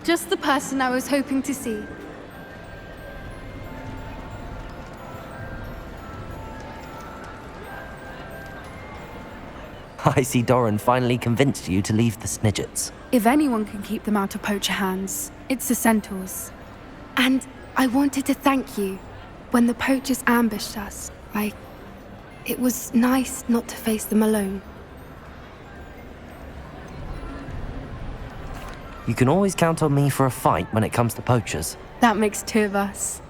Just the person I was hoping to see. I see Doran finally convinced you to leave the Snidgets. If anyone can keep them out of poacher hands, it's the centaurs. And I wanted to thank you. When the poachers ambushed us, it was nice not to face them alone. You can always count on me for a fight when it comes to poachers. That makes two of us.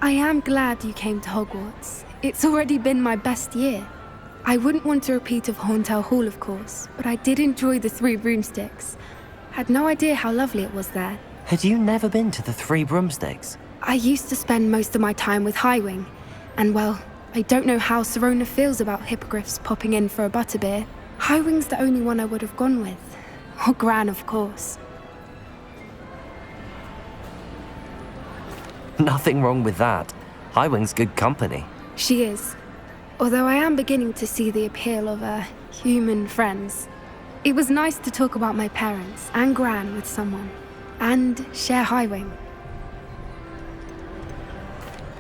I am glad you came to Hogwarts. It's already been my best year. I wouldn't want a repeat of Horntail Hall, of course, but I did enjoy the Three Broomsticks. Had no idea how lovely it was there. Had you never been to the Three Broomsticks? I used to spend most of my time with Highwing, and well, I don't know how Serona feels about hippogriffs popping in for a butterbeer. Highwing's the only one I would have gone with. Or Gran, of course. Nothing wrong with that. Highwing's good company. She is. Although I am beginning to see the appeal of human friends. It was nice to talk about my parents and Gran with someone. And share Highwing.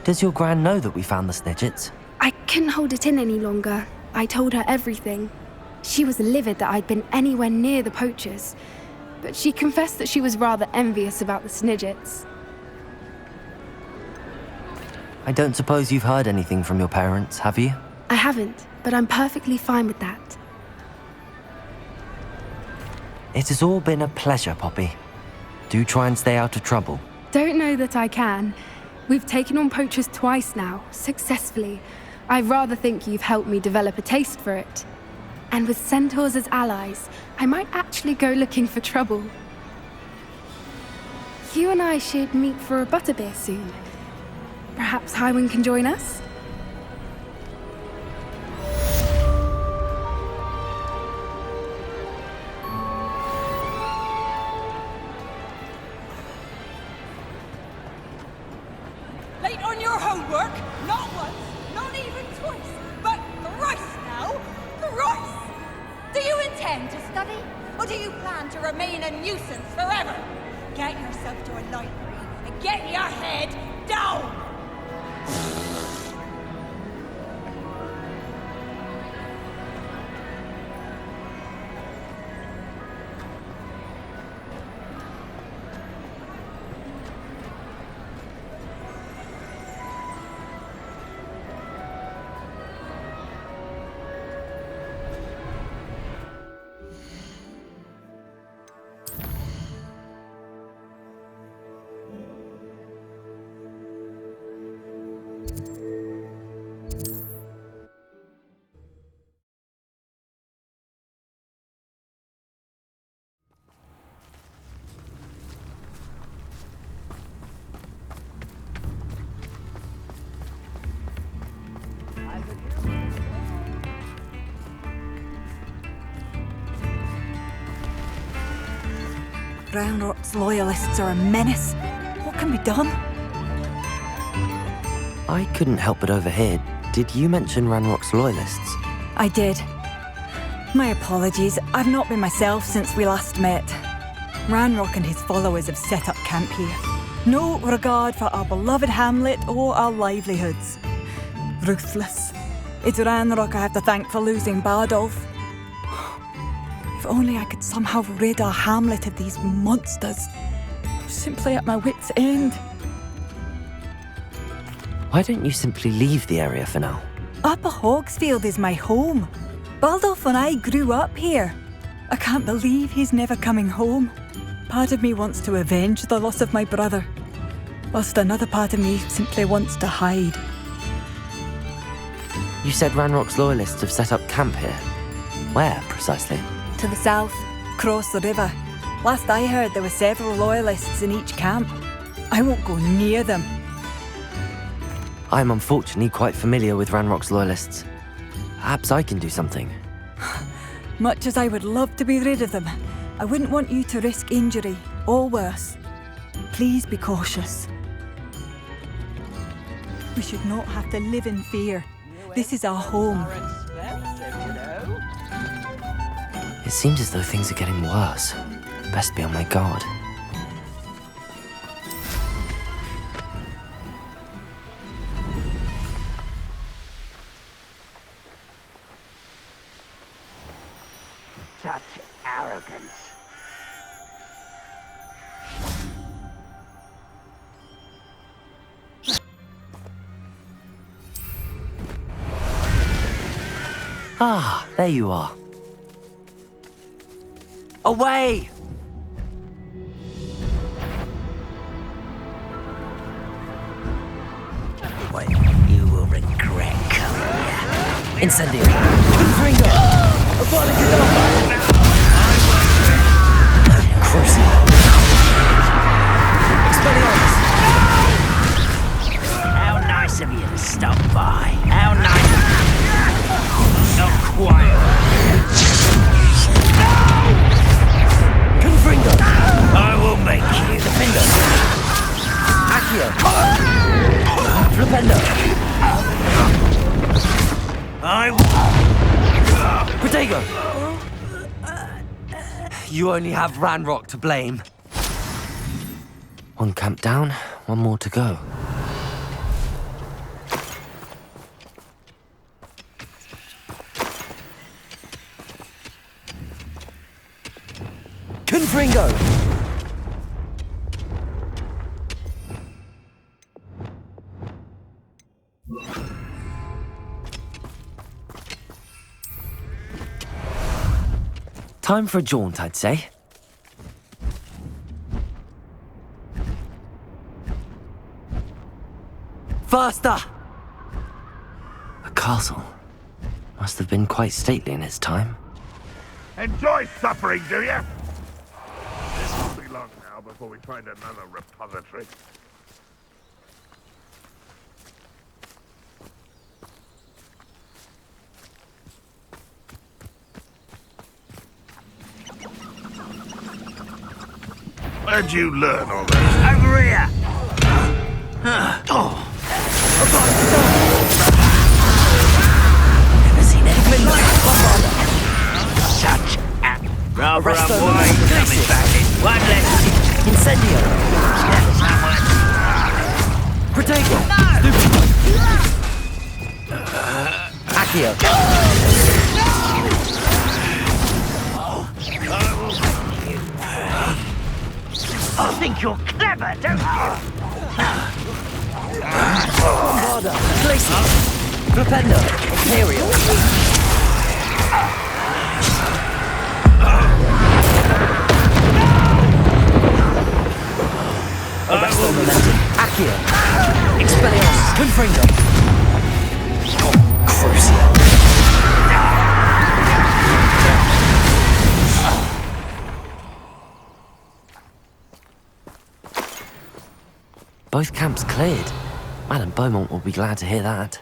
Does your Gran know that we found the Snidgets? I couldn't hold it in any longer. I told her everything. She was livid that I'd been anywhere near the poachers. But she confessed that she was rather envious about the Snidgets. I don't suppose you've heard anything from your parents, have you? I haven't, but I'm perfectly fine with that. It has all been a pleasure, Poppy. Do try and stay out of trouble. Don't know that I can. We've taken on poachers twice now, successfully. I rather think you've helped me develop a taste for it. And with centaurs as allies, I might actually go looking for trouble. You and I should meet for a butterbeer soon. Perhaps Highwing can join us? Late on your homework? Not once, not even twice, but thrice now. Thrice! Do you intend to study? Or do you plan to remain a nuisance forever? Get yourself to a library and get your head down! Ranrock's loyalists are a menace. What can be done? I couldn't help but overhear. Did you mention Ranrock's loyalists? I did. My apologies. I've not been myself since we last met. Ranrock and his followers have set up camp here. No regard for our beloved hamlet or our livelihoods. Ruthless. It's Ranrock I have to thank for losing Bardolph. If only I could somehow rid our hamlet of these monsters. I'm simply at my wit's end. Why don't you simply leave the area for now? Upper Hogsfield is my home. Bardolph and I grew up here. I can't believe he's never coming home. Part of me wants to avenge the loss of my brother, whilst another part of me simply wants to hide. You said Ranrock's loyalists have set up camp here. Where, precisely? To the south, across the river. Last I heard, there were several loyalists in each camp. I won't go near them. I'm unfortunately quite familiar with Ranrock's loyalists. Perhaps I can do something. Much as I would love to be rid of them, I wouldn't want you to risk injury, or worse. Please be cautious. We should not have to live in fear. This is our home. It seems as though things are getting worse. Best be on my guard. Such arrogance. Ah, there you are. Away! Wait, you will regret coming here. Incendio! Confringo! Crucial! Expelliarmus! How nice of you to stop by. How nice of you. So quiet. Confringo! I will make you. Defender! Accio! Flipendo! I will. Protego! You only have Ranrock to blame. One camp down, one more to go. Confringo! Time for a jaunt, I'd say. Faster! A castle. Must have been quite stately in its time. Enjoy suffering, do you? This won't be long now before we find another repository. Where'd you learn all this? Over here. Never seen anything like it. Such a... Rather Arresto avoid coming back in. One less. Incendio! Protego! Accio! I think you're clever, don't you? Bombarda! Glacier! Flipendo! Imperial! Arresto Momentum! Accio! Expelliarmus! Confringo! Crucial! Both camps cleared. Madame Beaumont will be glad to hear that.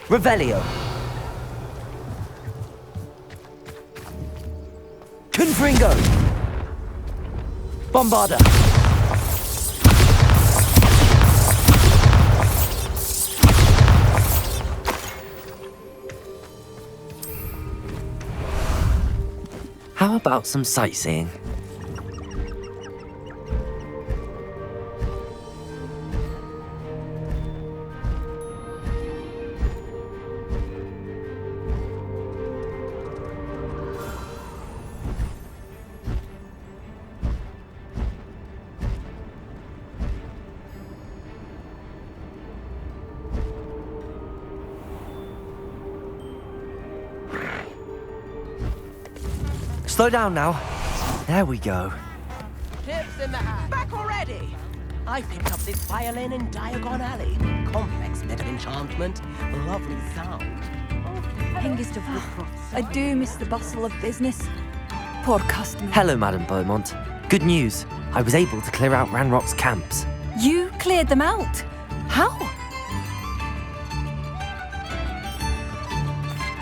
Revelio. Confringo. Bombarda. How about some sightseeing? Slow down now. There we go. Tips in the hat. Back already? I picked up this violin in Diagon Alley. Complex bit of enchantment. Lovely sound. Hengist of Woodcroft. I do miss the bustle of business. Poor customer. Hello, Madame Beaumont. Good news. I was able to clear out Ranrock's camps. You cleared them out? How?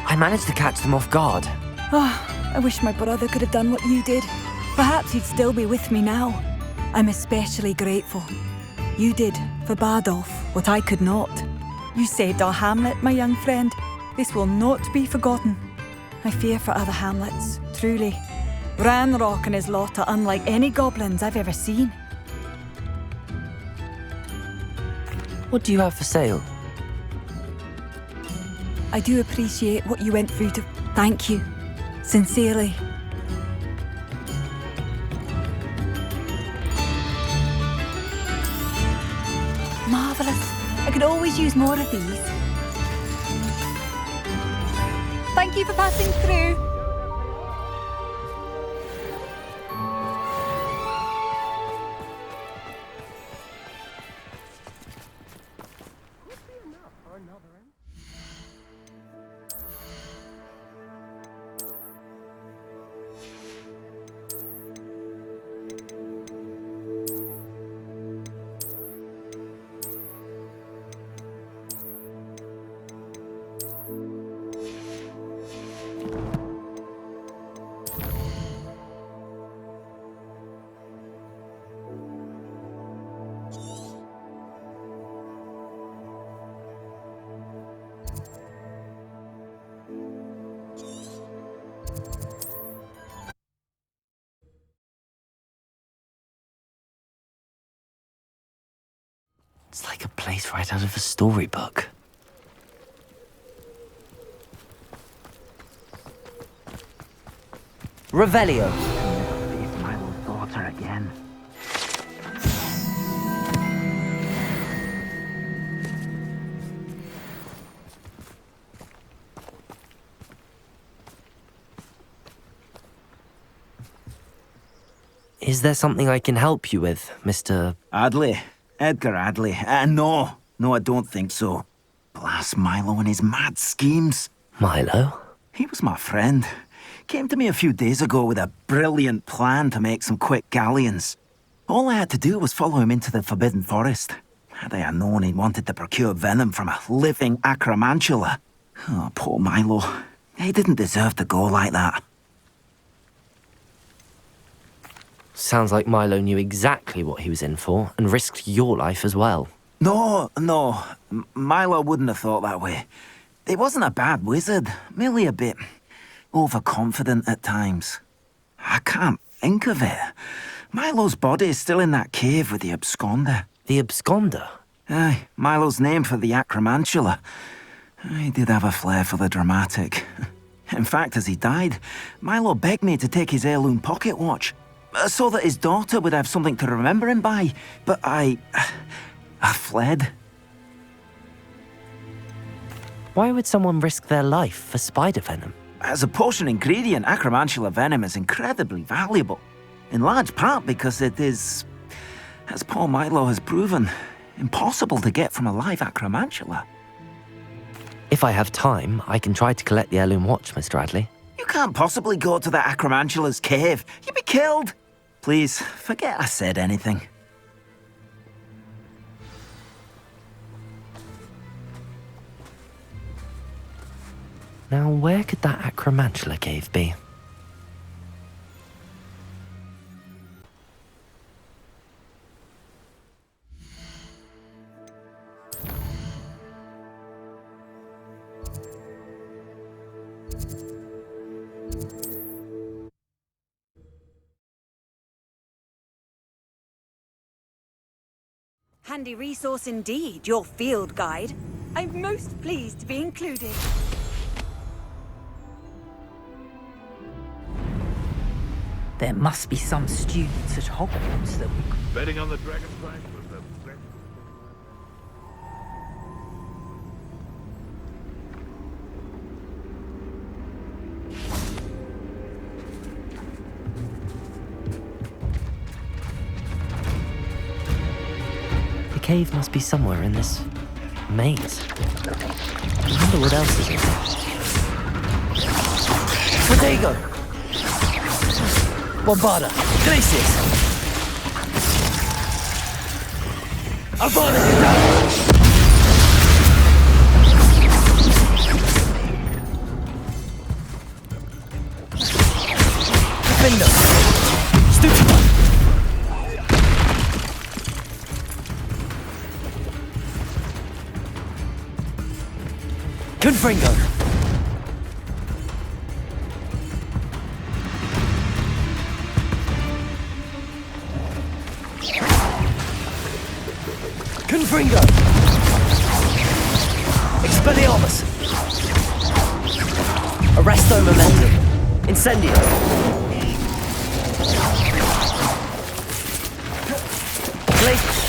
I managed to catch them off guard. Oh, I wish my brother could have done what you did. Perhaps he'd still be with me now. I'm especially grateful. You did, for Bardolph, what I could not. You saved our hamlet, my young friend. This will not be forgotten. I fear for other hamlets, truly. Ranrock and his lot are unlike any goblins I've ever seen. What do you have for sale? I do appreciate what you went through to thank you. Sincerely. Marvellous. I could always use more of these. Thank you for passing through. It's like a place right out of a storybook. Revelio. Face Milo's daughter again. Is there something I can help you with, Mr. Adley. Edgar Adley. No, I don't think so. Blast Milo and his mad schemes. Milo? He was my friend. Came to me a few days ago with a brilliant plan to make some quick galleons. All I had to do was follow him into the Forbidden Forest. Had I known he wanted to procure venom from a living acromantula. Oh, poor Milo. He didn't deserve to go like that. Sounds like Milo knew exactly what he was in for and risked your life as well. No. Milo wouldn't have thought that way. He wasn't a bad wizard, merely a bit overconfident at times. I can't think of it. Milo's body is still in that cave with the absconder. The absconder? Aye, Milo's name for the acromantula. He did have a flair for the dramatic. In fact, as he died, Milo begged me to take his heirloom pocket watch, so that his daughter would have something to remember him by. But I fled. Why would someone risk their life for spider venom? As a potion ingredient, acromantula venom is incredibly valuable. In large part because it is, as poor Milo has proven, impossible to get from a live acromantula. If I have time, I can try to collect the heirloom watch, Mr. Adley. You can't possibly go to the acromantula's cave. You'd be killed. Please, forget I said anything. Now, where could that acromantula cave be? Handy resource indeed, your field guide. I'm most pleased to be included. There must be some students at Hogwarts that we could... Betting on the dragon price was the best. The cave must be somewhere in this maze. I wonder what else is in there. Protego! Bombarda! Glacius! Avada Kedavra! Defender! Stupefy! Confringo! Confringo! Expelliarmus! Arresto Momentum! Incendio! Glacius!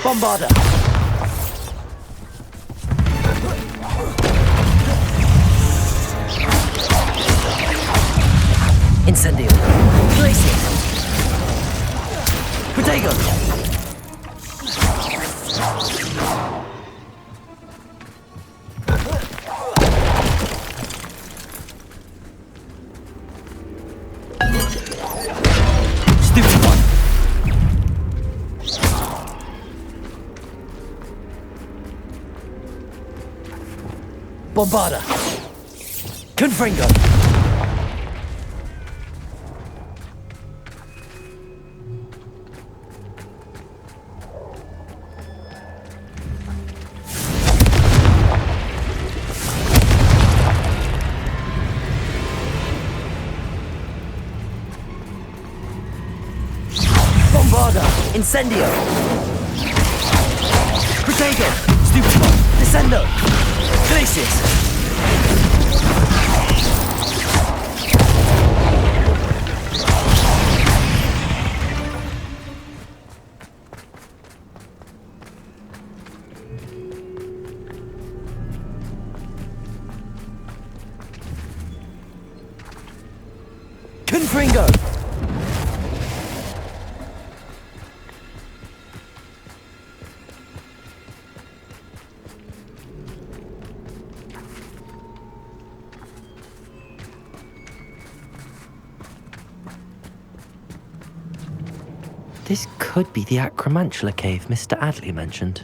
Bombarda! Incendio! Glacius! Protego! Stupefy! Bombarda! Confringo! Bombarda! Incendio! Protego! Stupefy! Descendo! Glacius! Confringo! This could be the Acromantula cave Mr. Adley mentioned.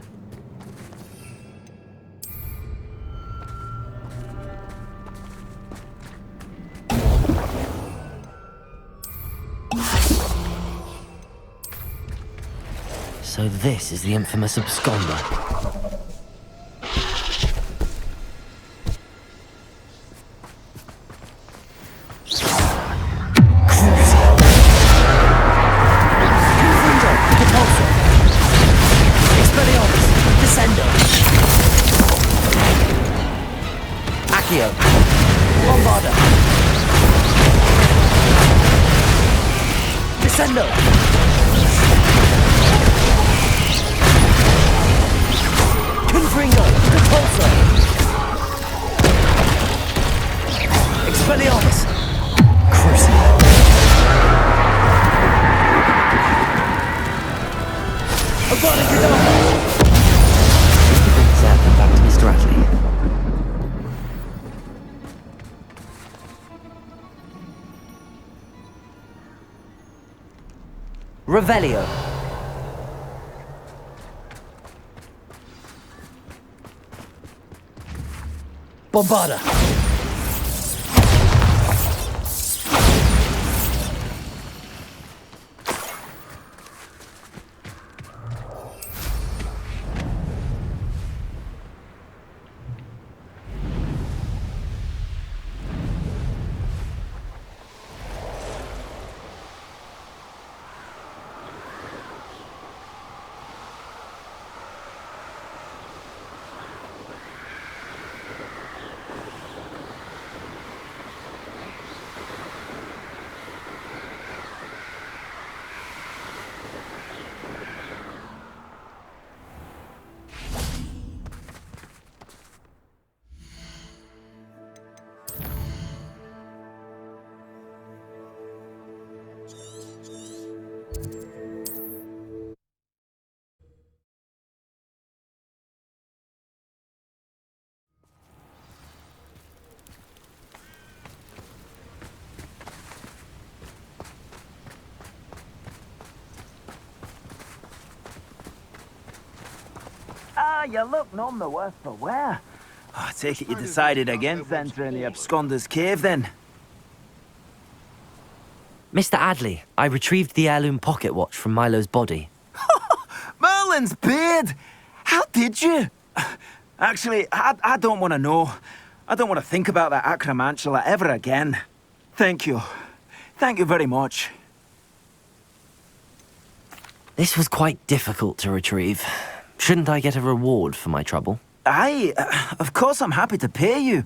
So this is the infamous absconder. Bombarda! Descendo! Confringo! Repulsor! Expelliarmus! Crucible! Avada Kedavra! We can bring this out back to Mr. Adley. Revelio. Bombarda. you look none the worse for wear. Oh, I take it you decided against entering the Absconder's Cave, then? Mr. Adley, I retrieved the heirloom pocket watch from Milo's body. Merlin's beard! How did you? Actually, I don't want to know. I don't want to think about that acromantula ever again. Thank you. Thank you very much. This was quite difficult to retrieve. Shouldn't I get a reward for my trouble? Of course I'm happy to pay you.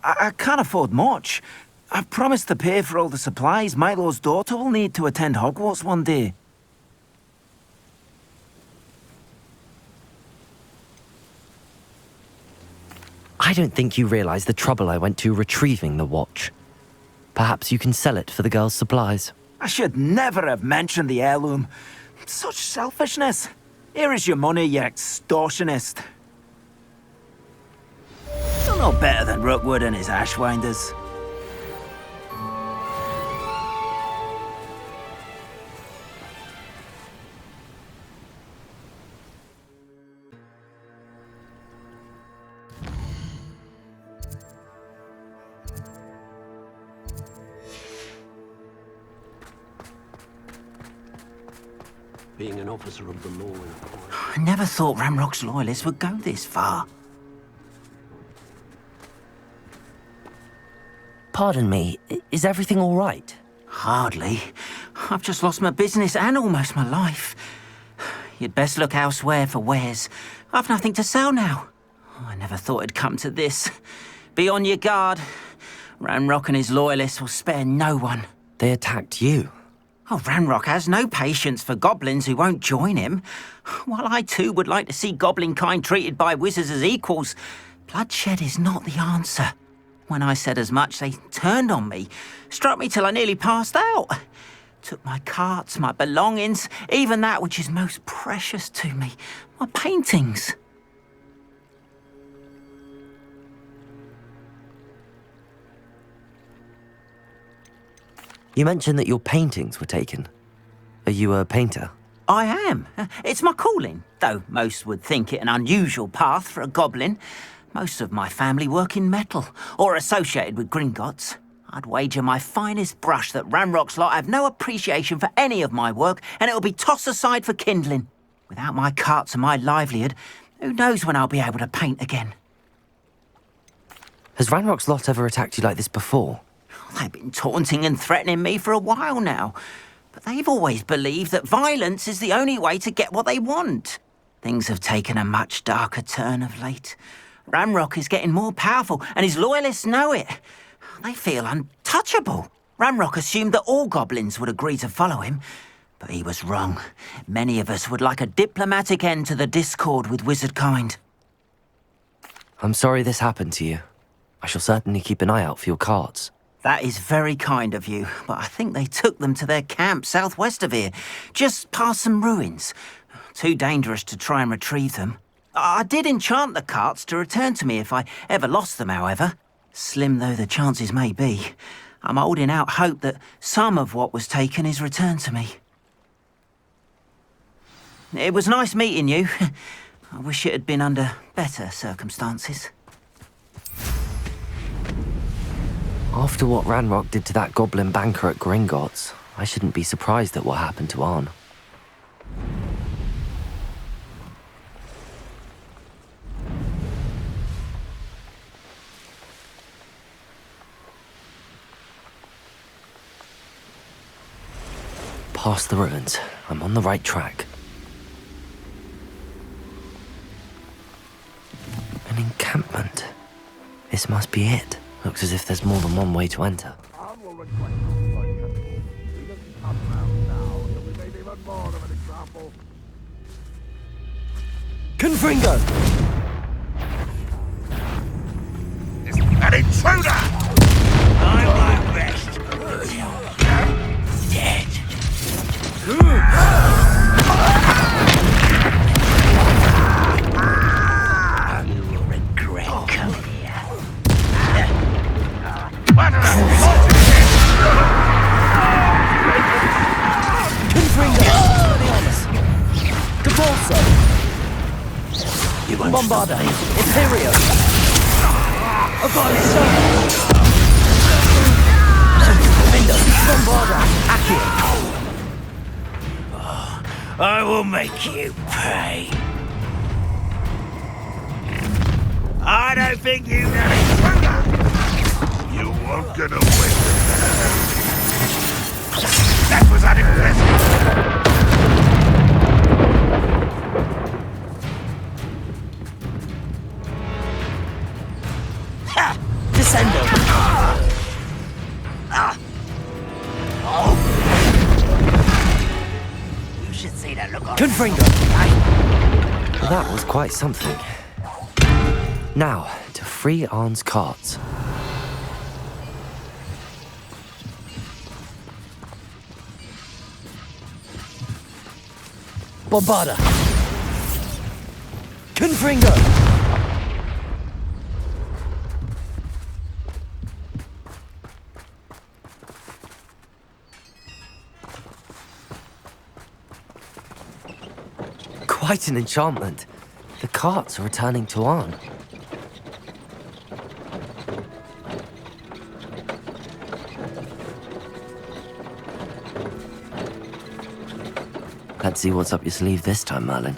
I can't afford much. I've promised to pay for all the supplies Milo's daughter will need to attend Hogwarts one day. I don't think you realize the trouble I went to retrieving the watch. Perhaps you can sell it for the girl's supplies. I should never have mentioned the heirloom. Such selfishness. Here is your money, you extortionist. You're no better than Rookwood and his Ashwinders. Being an officer of the law in a court. I never thought Ranrock's loyalists would go this far. Pardon me, is everything all right? Hardly. I've just lost my business and almost my life. You'd best look elsewhere for wares. I've nothing to sell now. I never thought it'd come to this. Be on your guard. Ranrock and his loyalists will spare no one. They attacked you. Oh, Ranrock has no patience for goblins who won't join him. While I too would like to see goblin kind treated by wizards as equals, bloodshed is not the answer. When I said as much, they turned on me, struck me till I nearly passed out. Took my carts, my belongings, even that which is most precious to me, my paintings. You mentioned that your paintings were taken. Are you a painter? I am. It's my calling, though most would think it an unusual path for a goblin. Most of my family work in metal, or associated with Gringotts. I'd wager my finest brush that Ranrock's lot have no appreciation for any of my work, and it'll be tossed aside for kindling. Without my carts and my livelihood, who knows when I'll be able to paint again? Has Ranrock's lot ever attacked you like this before? They've been taunting and threatening me for a while now. But they've always believed that violence is the only way to get what they want. Things have taken a much darker turn of late. Ranrock is getting more powerful, and his loyalists know it. They feel untouchable. Ranrock assumed that all goblins would agree to follow him, but he was wrong. Many of us would like a diplomatic end to the discord with wizard kind. I'm sorry this happened to you. I shall certainly keep an eye out for your carts. That is very kind of you, but I think they took them to their camp southwest of here, just past some ruins. Too dangerous to try and retrieve them. I did enchant the carts to return to me if I ever lost them, however. Slim though the chances may be, I'm holding out hope that some of what was taken is returned to me. It was nice meeting you. I wish it had been under better circumstances. After what Ranrock did to that goblin banker at Gringotts, I shouldn't be surprised at what happened to Arn. Past the ruins. I'm on the right track. An encampment. This must be it. Looks as if there's more than one way to enter. Confringo! An intruder! I like best. Dead. You will regret coming here. Confringo! You won't Bombarda! Imperio! I've got it so Defender! Bombarda! Accio! I will make you pay. I don't think you know. You won't get away with that. That was unimpressive. Ha! Descendo! You should see that look on. Confringo! That was quite something. Now, to free Arn's carts. Bombarda! Confringo! Quite an enchantment. The carts are returning to Arn. Let's see what's up your sleeve this time, Merlin.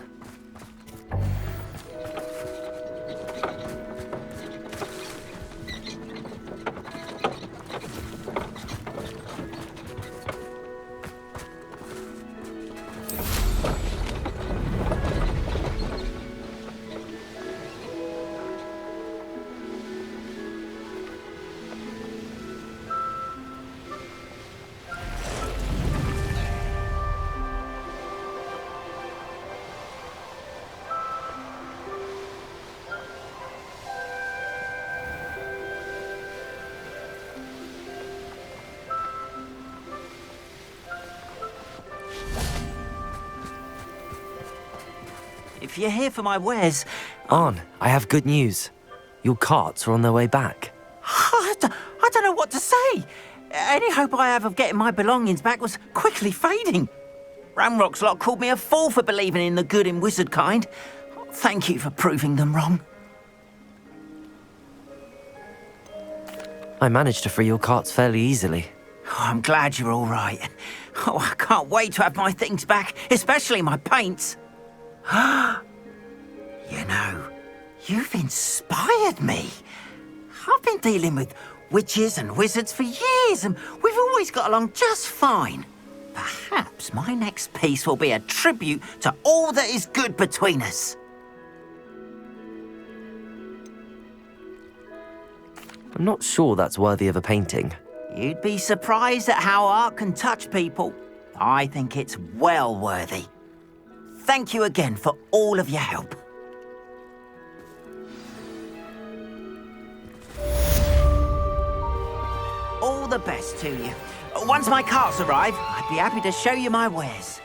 If you're here for my wares... Arn, I have good news. Your carts are on their way back. I don't know what to say. Any hope I have of getting my belongings back was quickly fading. Ramrock's lot called me a fool for believing in the good in wizard kind. Thank you for proving them wrong. I managed to free your carts fairly easily. Oh, I'm glad you're all right. Oh, I can't wait to have my things back, especially my paints. You know, you've inspired me. I've been dealing with witches and wizards for years, and we've always got along just fine. Perhaps my next piece will be a tribute to all that is good between us. I'm not sure that's worthy of a painting. You'd be surprised at how art can touch people. I think it's well worthy. Thank you again for all of your help. All the best to you. Once my carts arrive, I'd be happy to show you my wares.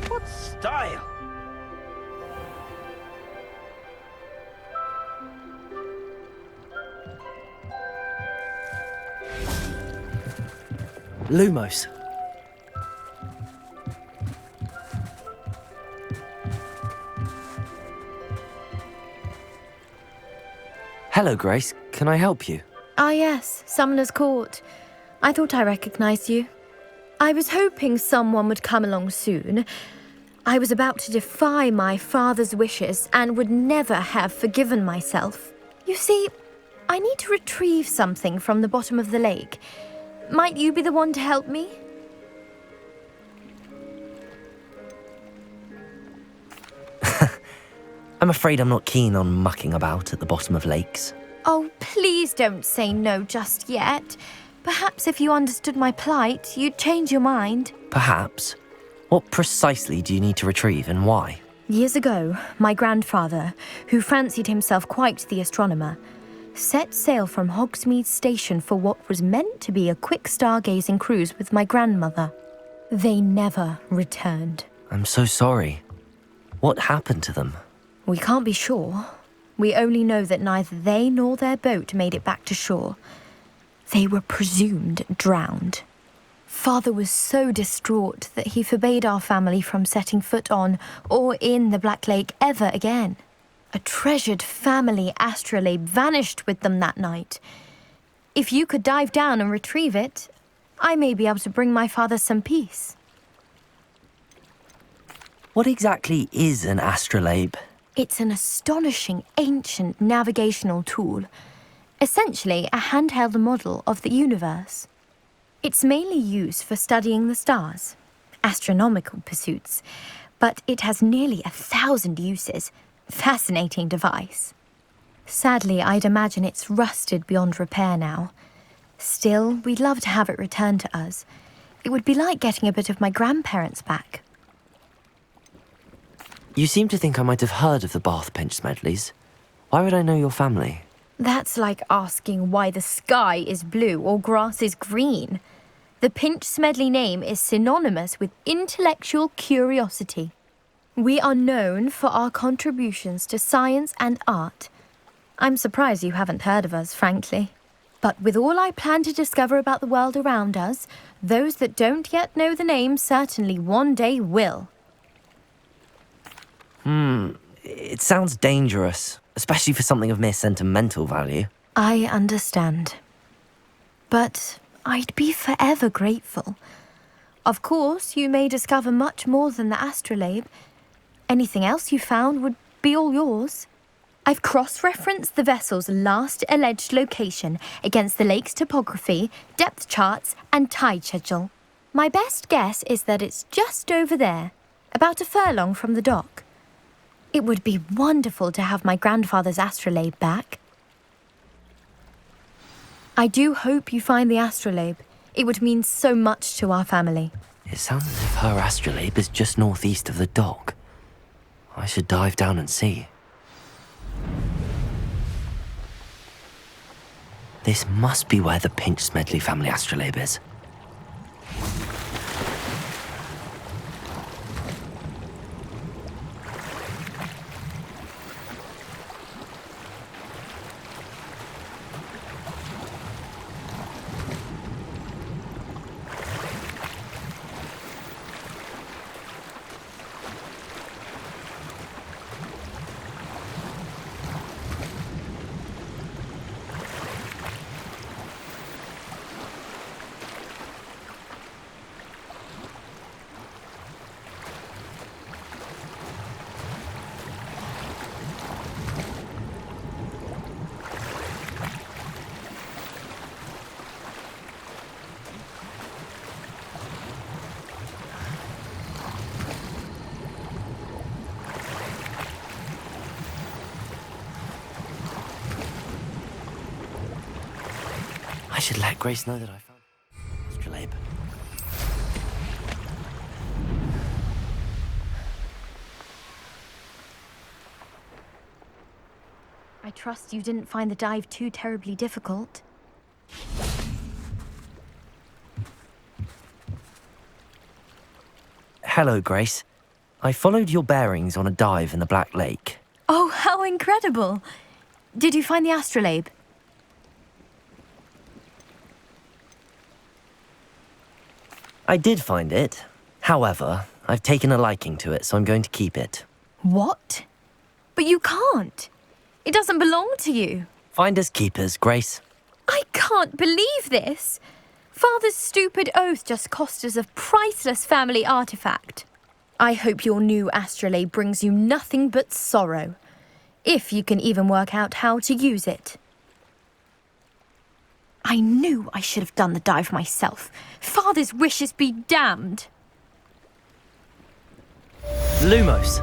What style? Lumos. Hello, Grace. Can I help you? Ah yes, Summoner's Court. I thought I recognized you. I was hoping someone would come along soon. I was about to defy my father's wishes and would never have forgiven myself. You see, I need to retrieve something from the bottom of the lake. Might you be the one to help me? I'm afraid I'm not keen on mucking about at the bottom of lakes. Oh, please don't say no just yet. Perhaps if you understood my plight, you'd change your mind. Perhaps. What precisely do you need to retrieve and why? Years ago, my grandfather, who fancied himself quite the astronomer, set sail from Hogsmeade Station for what was meant to be a quick stargazing cruise with my grandmother. They never returned. I'm so sorry. What happened to them? We can't be sure. We only know that neither they nor their boat made it back to shore. They were presumed drowned. Father was so distraught that he forbade our family from setting foot on or in the Black Lake ever again. A treasured family astrolabe vanished with them that night. If you could dive down and retrieve it, I may be able to bring my father some peace. What exactly is an astrolabe? It's an astonishing ancient navigational tool, essentially a handheld model of the universe. It's mainly used for studying the stars, astronomical pursuits, but it has nearly 1,000 uses. Fascinating device. Sadly, I'd imagine it's rusted beyond repair now. Still, we'd love to have it returned to us. It would be like getting a bit of my grandparents back. You seem to think I might have heard of the Bath Pinch Smedleys. Why would I know your family? That's like asking why the sky is blue or grass is green. The Pinch Smedley name is synonymous with intellectual curiosity. We are known for our contributions to science and art. I'm surprised you haven't heard of us, frankly. But with all I plan to discover about the world around us, those that don't yet know the name certainly one day will. It sounds dangerous, especially for something of mere sentimental value. I understand. But I'd be forever grateful. Of course, you may discover much more than the astrolabe. Anything else you found would be all yours. I've cross-referenced the vessel's last alleged location against the lake's topography, depth charts, and tide schedule. My best guess is that it's just over there, about a furlong from the dock. It would be wonderful to have my grandfather's astrolabe back. I do hope you find the astrolabe. It would mean so much to our family. It sounds as if her astrolabe is just northeast of the dock. I should dive down and see. This must be where the Pinch Smedley family astrolabe is. I should let Grace know that I found astrolabe. I trust you didn't find the dive too terribly difficult. Hello, Grace. I followed your bearings on a dive in the Black Lake. Oh, how incredible! Did you find the astrolabe? I did find it. However, I've taken a liking to it, so I'm going to keep it. What? But you can't. It doesn't belong to you. Finders keepers, Grace. I can't believe this. Father's stupid oath just cost us a priceless family artifact. I hope your new astrolabe brings you nothing but sorrow, if you can even work out how to use it. I knew I should have done the dive myself. Father's wishes be damned. Lumos.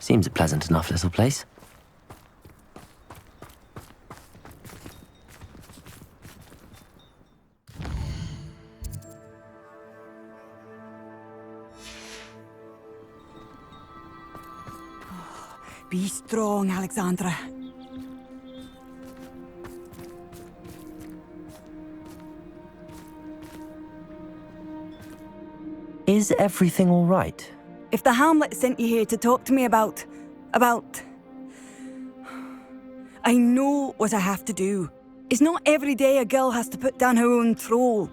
Seems a pleasant enough little place. Be strong, Alexandra. Is everything all right? If the Hamlet sent you here to talk to me about... I know what I have to do. It's not every day a girl has to put down her own troll.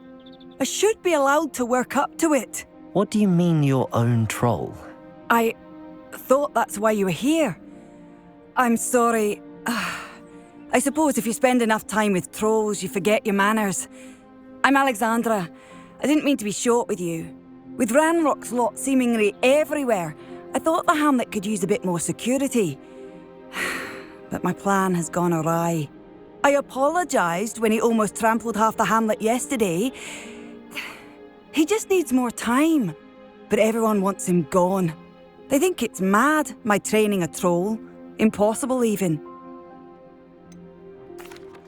I should be allowed to work up to it. What do you mean, your own troll? I thought that's why you were here. I'm sorry. I suppose if you spend enough time with trolls, you forget your manners. I'm Alexandra. I didn't mean to be short with you. With Ranrock's lot seemingly everywhere, I thought the Hamlet could use a bit more security. But my plan has gone awry. I apologised when he almost trampled half the Hamlet yesterday. He just needs more time. But everyone wants him gone. They think it's mad, my training a troll. Impossible, even.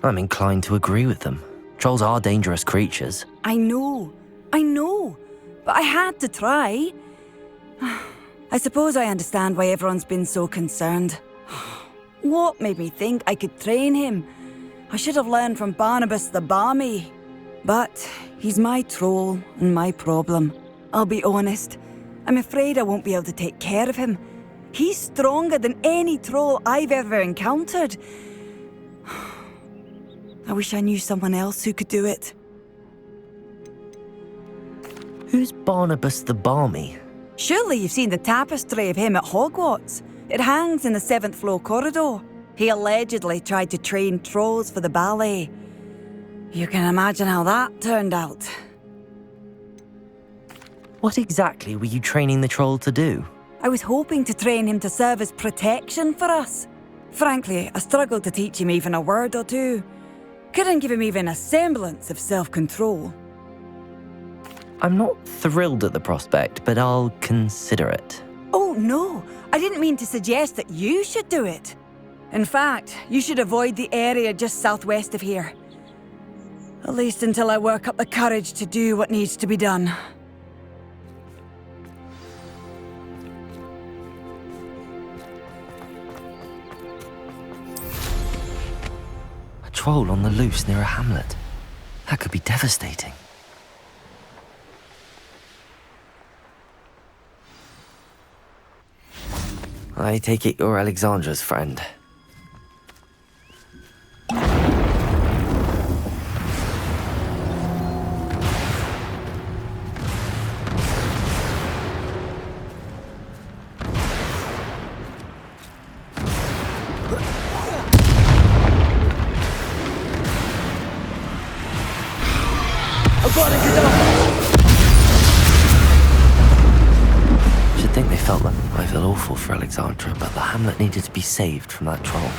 I'm inclined to agree with them. Trolls are dangerous creatures. I know. But I had to try. I suppose I understand why everyone's been so concerned. What made me think I could train him? I should have learned from Barnabas the Barmy. But he's my troll and my problem. I'll be honest. I'm afraid I won't be able to take care of him. He's stronger than any troll I've ever encountered. I wish I knew someone else who could do it. Who's Barnabas the Barmy? Surely you've seen the tapestry of him at Hogwarts. It hangs in the 7th floor corridor. He allegedly tried to train trolls for the ballet. You can imagine how that turned out. What exactly were you training the troll to do? I was hoping to train him to serve as protection for us. Frankly, I struggled to teach him even a word or two. Couldn't give him even a semblance of self-control. I'm not thrilled at the prospect, but I'll consider it. Oh, no. I didn't mean to suggest that you should do it. In fact, you should avoid the area just southwest of here. At least until I work up the courage to do what needs to be done. A troll on the loose near a hamlet. That could be devastating. I take it you're Alexandra's friend. Should think they felt that. I feel awful for Alexandra, but the hamlet needed to be saved from that troll.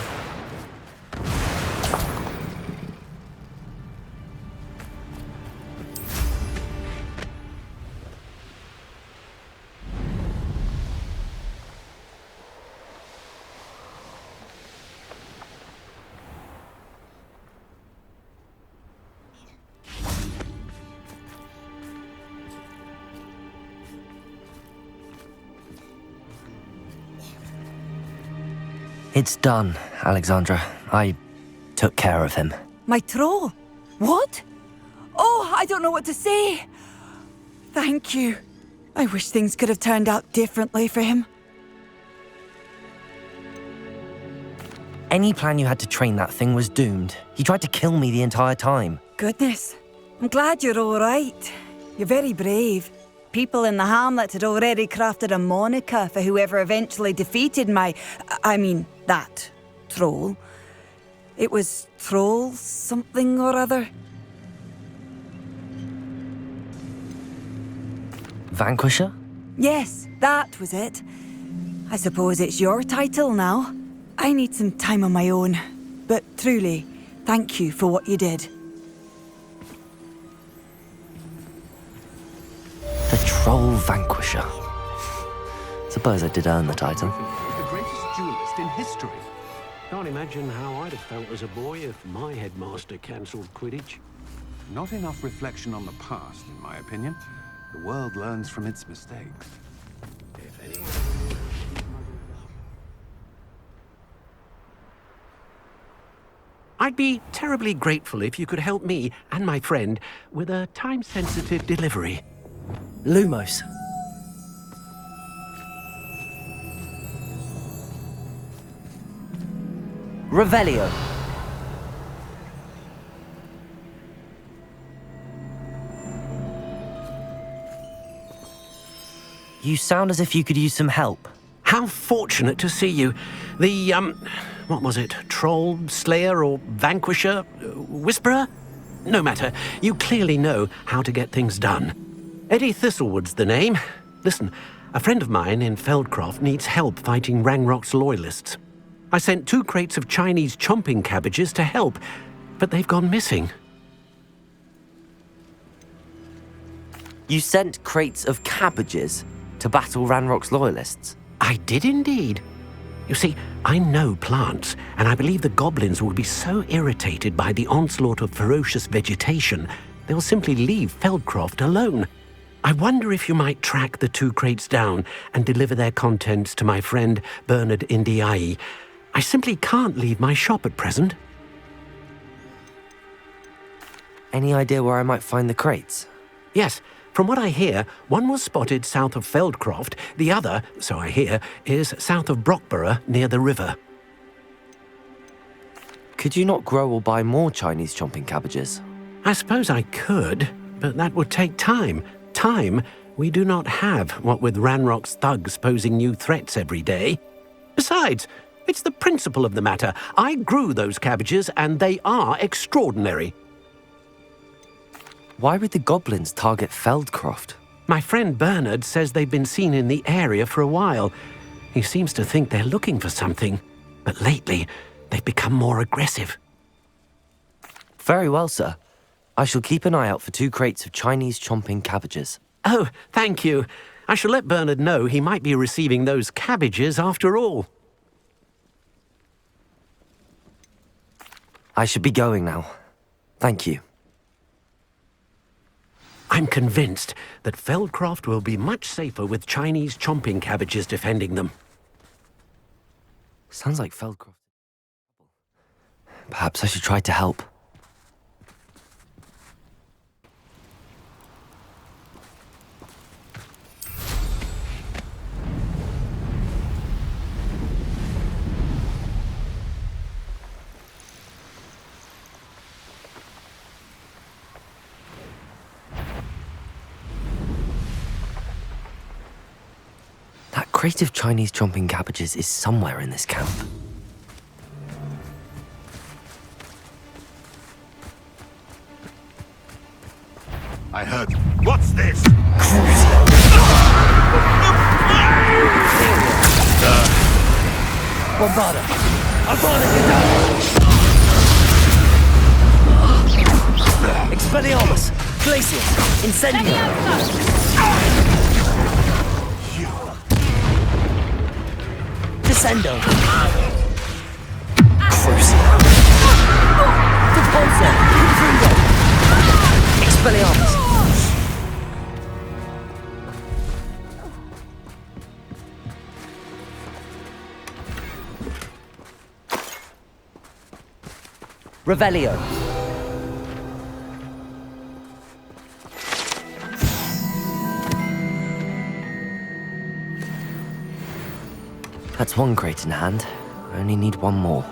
It's done, Alexandra. I took care of him. My troll? What? Oh, I don't know what to say. Thank you. I wish things could have turned out differently for him. Any plan you had to train that thing was doomed. He tried to kill me the entire time. Goodness. I'm glad you're all right. You're very brave. People in the hamlet had already crafted a moniker for whoever eventually defeated that troll. It was Troll something or other. Vanquisher? Yes, that was it. I suppose it's your title now. I need some time on my own. But truly, thank you for what you did. The Troll Vanquisher. Suppose I did earn the title. Was the greatest duelist in history. Can't imagine how I'd have felt as a boy if my headmaster cancelled Quidditch. Not enough reflection on the past, in my opinion. The world learns from its mistakes. If anyone... I'd be terribly grateful if you could help me and my friend with a time-sensitive delivery. Lumos. Revelio. You sound as if you could use some help. How fortunate to see you. The, what was it? Troll, Slayer, or Vanquisher? Whisperer? No matter. You clearly know how to get things done. Eddie Thistlewood's the name. Listen, a friend of mine in Feldcroft needs help fighting Ranrock's loyalists. I sent 2 crates of Chinese chomping cabbages to help, but they've gone missing. You sent crates of cabbages to battle Ranrock's loyalists? I did indeed. You see, I know plants, and I believe the goblins will be so irritated by the onslaught of ferocious vegetation, they'll simply leave Feldcroft alone. I wonder if you might track the 2 crates down and deliver their contents to my friend Bernard Indiai. I simply can't leave my shop at present. Any idea where I might find the crates? Yes. From what I hear, one was spotted south of Feldcroft, the other, so I hear, is south of Brockborough near the river. Could you not grow or buy more Chinese chomping cabbages? I suppose I could, but that would take time. Time we do not have, what with Ranrock's thugs posing new threats every day. Besides, it's the principle of the matter. I grew those cabbages, and they are extraordinary. Why would the goblins target Feldcroft? My friend Bernard says they've been seen in the area for a while. He seems to think they're looking for something, but lately they've become more aggressive. Very well, sir. I shall keep an eye out for 2 crates of Chinese chomping cabbages. Oh, thank you. I shall let Bernard know he might be receiving those cabbages after all. I should be going now. Thank you. I'm convinced that Feldcroft will be much safer with Chinese chomping cabbages defending them. Sounds like Feldcroft. Perhaps I should try to help. That crate of Chinese chomping cabbages is somewhere in this camp. I heard. What's this? Bombarda! Arvada, get down! Expelliarmus! Glacius! Incendio! Descendo! Crucio! Repulsor! Confringo! Expelliarmus! Revelio! That's 1 crate in hand. I only need 1 more.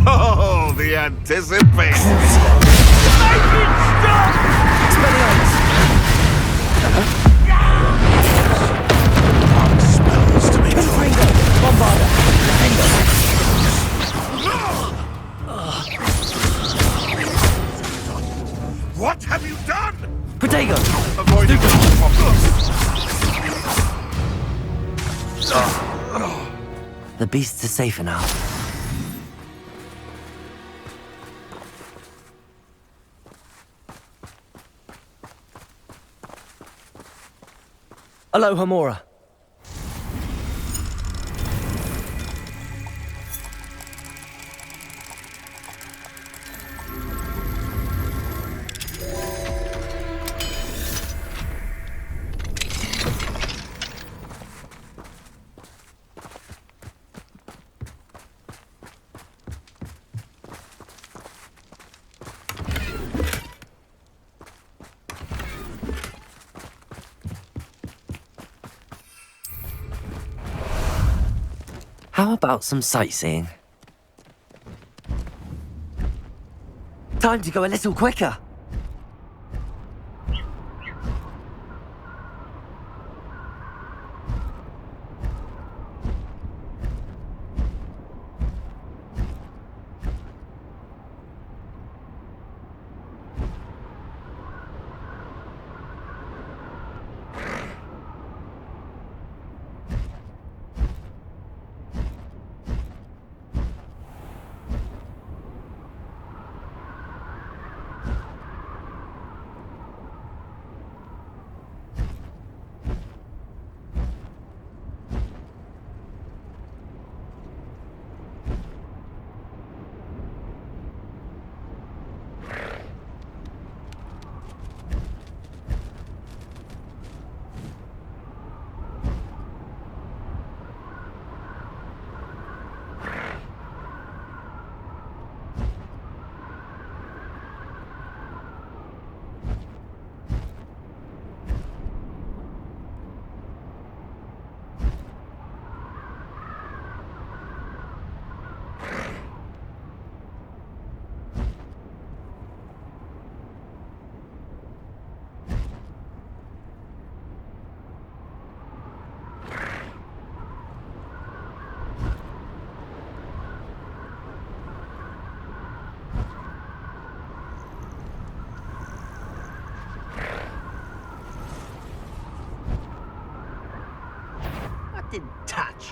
Oh, the anticipation! Make it stop! Expelliarmus! Spells to be Confringo! Bombarda! Defendo! What have you done? Protego! Avoid it. The beasts are safer now. Aloha Mora. How about some sightseeing? Time to go a little quicker.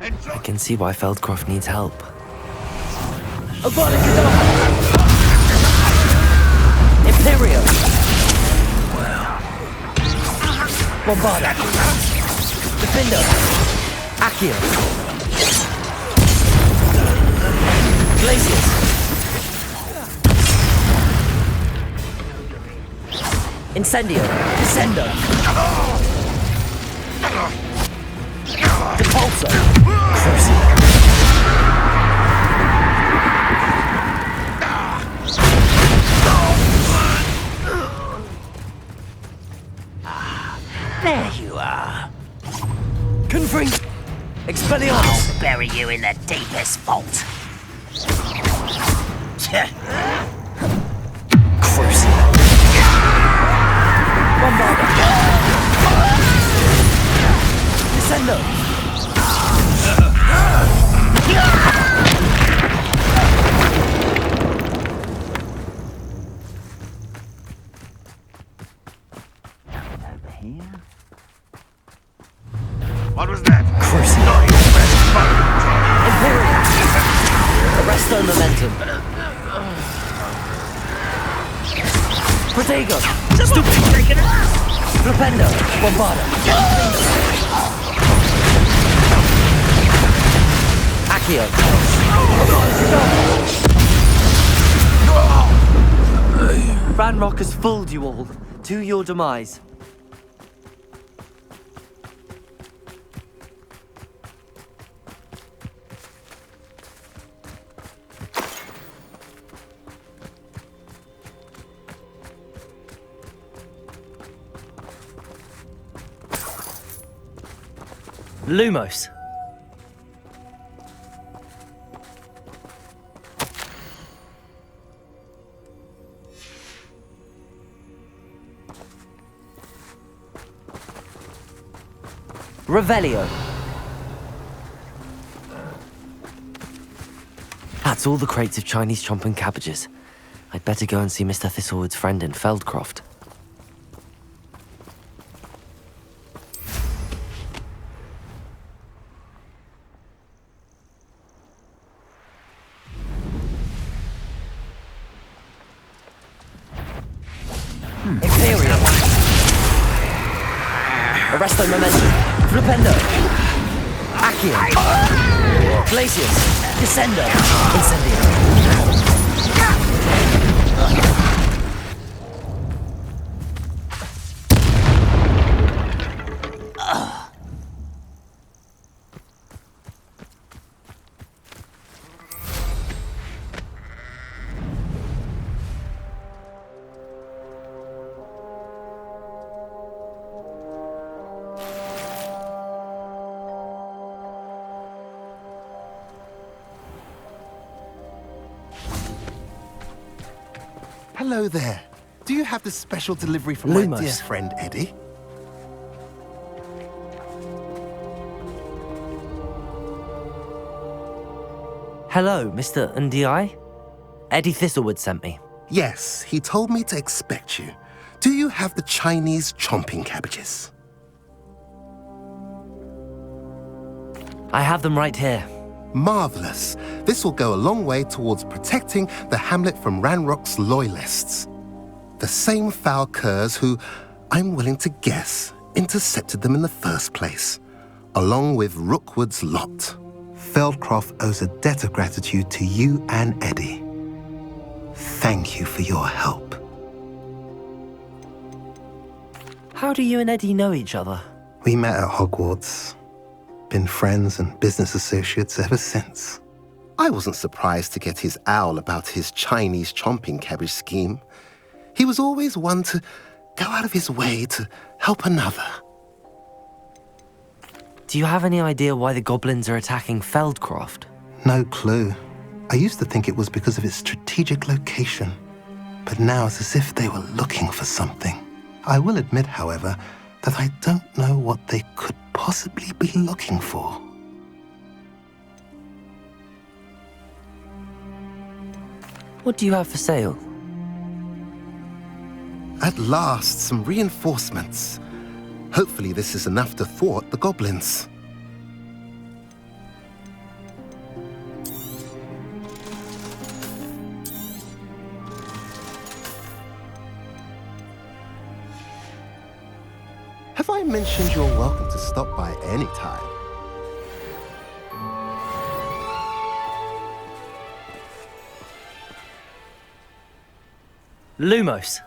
I can see why Feldcroft needs help. Imperium! Bombarda! Defender! Accio! Glacius! Incendio! Descendo! Depulso! Crucible! There you are. Confring! Expelliarmus! I'll bury you in the deepest vault. Crucible! Bombarda! Descendo! What was that? Crucible! Not your best fight. Imperium! Arresto momentum! Protego! Stupid! Flipendo! Bombarda! Accio! Ranrock has fooled you all, to your demise. Lumos. Revelio. That's all the crates of Chinese chomp and cabbages. I'd better go and see Mr. Thistlewood's friend in Feldcroft. Imperium. Arresto Momentum. Flipendo. Accio. Glacius. Descendo. Incendio. Hello there. Do you have the special delivery from my dear friend Eddie? Hello, Mr. Ndi. Eddie Thistlewood sent me. Yes, he told me to expect you. Do you have the Chinese chomping cabbages? I have them right here. Marvelous. This will go a long way towards protecting the hamlet from Ranrock's loyalists. The same foul curs who, I'm willing to guess, intercepted them in the first place, along with Rookwood's lot. Feldcroft owes a debt of gratitude to you and Eddie. Thank you for your help. How do you and Eddie know each other? We met at Hogwarts. Been friends and business associates ever since. I wasn't surprised to get his owl about his Chinese chomping cabbage scheme. He was always one to go out of his way to help another. Do you have any idea why the goblins are attacking Feldcroft? No clue. I used to think it was because of its strategic location, but now it's as if they were looking for something. I will admit, however, that I don't know what they could possibly be looking for. What do you have for sale? At last, some reinforcements. Hopefully this is enough to thwart the goblins. Have I mentioned you're welcome to stop by any time? Lumos.